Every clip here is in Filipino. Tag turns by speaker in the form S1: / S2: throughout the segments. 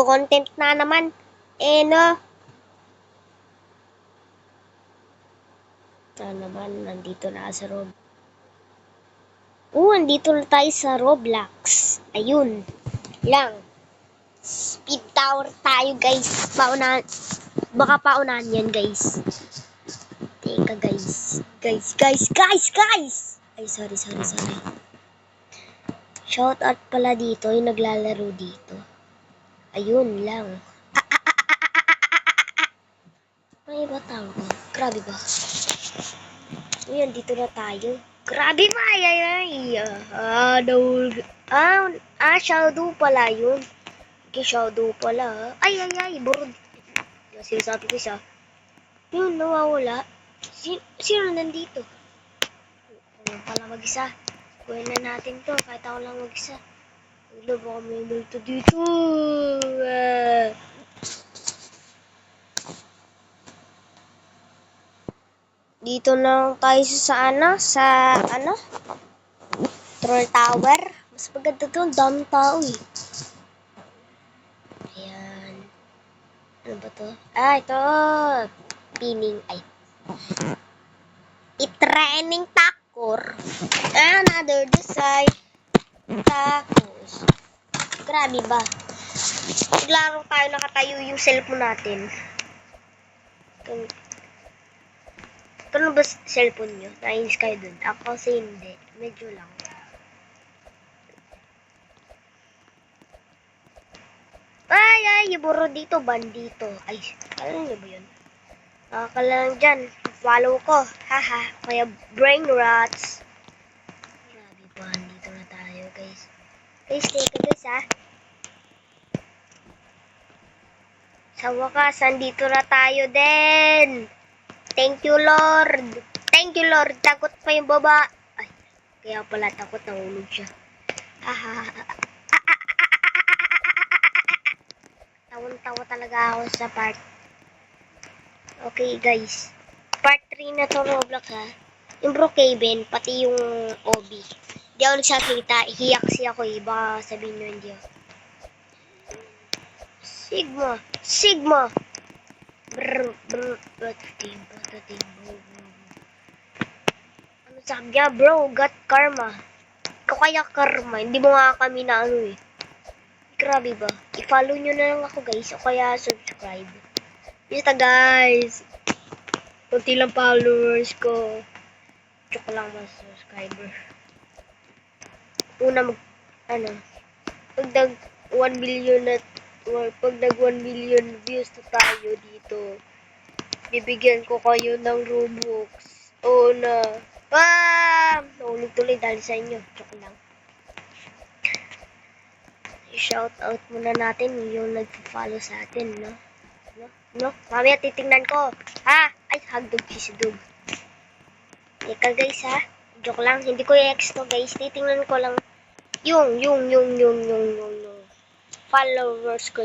S1: Nagko-content na naman. No. Naman, nandito na sa nandito na tayo sa Roblox. Ayun. Lang. Speed tower tayo, guys. Baka paunahan yan, guys. Teka, guys. Guys! Ay, sorry. Shoutout pala dito, yung naglalaro dito. Ayun lang. Ay, ba tawag ko? Grabe ba? Ayun, dito na tayo. Grabe ba? Shadow pala yun. Okay, shadow pala. Ay, burod. Sinasabi ko siya. Yun, nawawala. Sino nandito? Ako pala mag-isa. Kuhin na natin to, kahit ako lang mag-isa. Wala, baka may multo dito. Dito lang tayo sa Troll Tower. Mas maganda doon, daming tao eh. Ayan. Ano ba to? Ito. Pining. I-training takor. Another design. Tacos. Grabe ba? Naglaro tayo, nakatayo yung cellphone natin. Ito ba cellphone nyo? Nainis kayo dun. Ako kasi hindi. Medyo lang. Ay, buro dito, bandito. Ay, alam nyo ba yun? Nakakalang dyan. Follow ko. Haha. Kaya brain rots. Grabe pa, dito na tayo, guys. Guys, teka guys, ha. Sa wakas, andito na tayo din. Thank you, Lord. Thank you, Lord. Takot pa yung baba. Ay, kaya pala takot, nahulog siya. Tawan-tawa talaga ako sa part. Okay, guys. Part 3 na to, Roblox, ha. Yung Brookhaven, pati yung Obi. Di ako nagsakita. Hiyaksi ako, eh. Baka sabihin nyo hindi ako. Sigma. Batating. Ano sabi niya, bro? Got karma. Ikaw kaya karma. Hindi mo nga kami na eh. Grabe ba? I-follow nyo na lang ako, guys. O kaya subscribe. Basta, guys. Kunti lang followers ko. Tsaka lang mas subscriber. Pag nag 1 billion pag nag 1 million views na tayo dito, bibigyan ko kayo ng Robux. Oo na. Nahulog tuloy dahil sa inyo. Tsaka lang. I-shout out muna natin yung nag-follow sa atin, no? Mamaya titingnan ko. Ay, hagdog si Dog. Teka guys, ha? Joke lang. Hindi ko i-ex to, guys. Titingnan ko lang yung followers ko.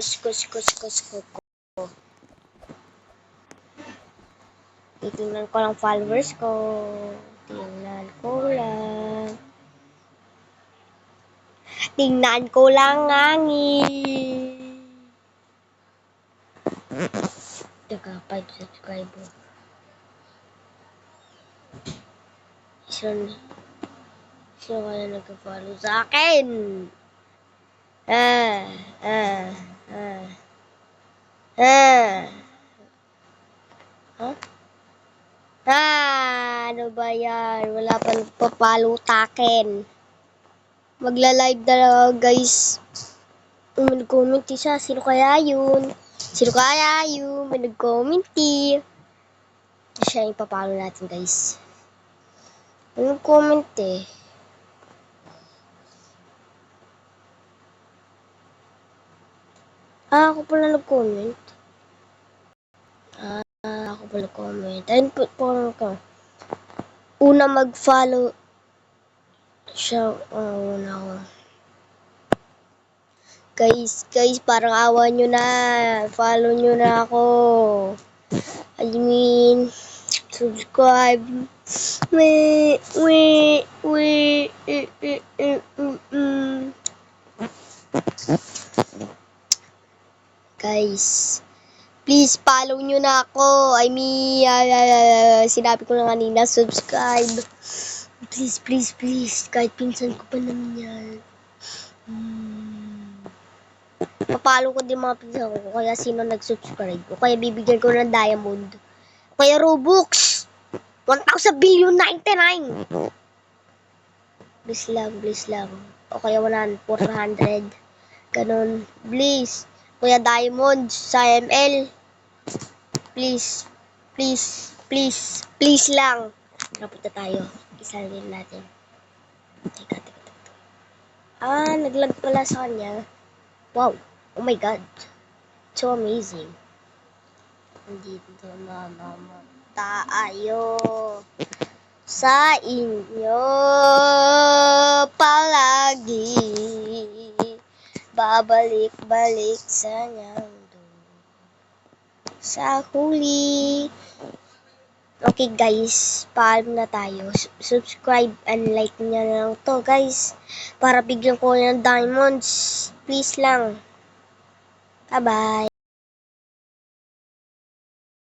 S1: Titingnan ko lang followers ko. Tingnan ko lang ngangin. Teka, 5 subscriber. Sino kaya nag-follow sa akin? Ano ba yan? Wala pa nagpapalo takin. Magla-live na guys. Mag-comment isa. Sino kaya yun? May nag-comment siya yung papalo natin, guys. Anong comment ako pala nag-comment. Ayun po ka. Una mag-follow siya. Una ako. Guys, parang awa nyo na. Follow nyo na ako. I mean, subscribe. guys. Please, follow nyo na ako. I mean, sinabi ko na kanina, subscribe. Please, please, please. Kahit pinsan ko pa naman yan. Papalo ko din mga pinsan ko. Kaya sino nag-subscribe. O kaya bibigyan ko ng diamond. O kaya Robux. 1,000 billion 99. Please lang, please lang. O kaya 400. Ganon. Please. Kuya Diamond sa ML. Please. Please. Please. Please lang. Napunta tayo. Isalin natin. Teka. Naglag pala sa kanya. Wow. Oh my God. So amazing. Nandito na naman tayo sa inyo palagi. Babalik-balik sa nyando sa huli. Okay guys, paalam na tayo. Subscribe and like nyo na lang to guys. Para bigyan ko ng diamonds. Please lang. Bye-bye.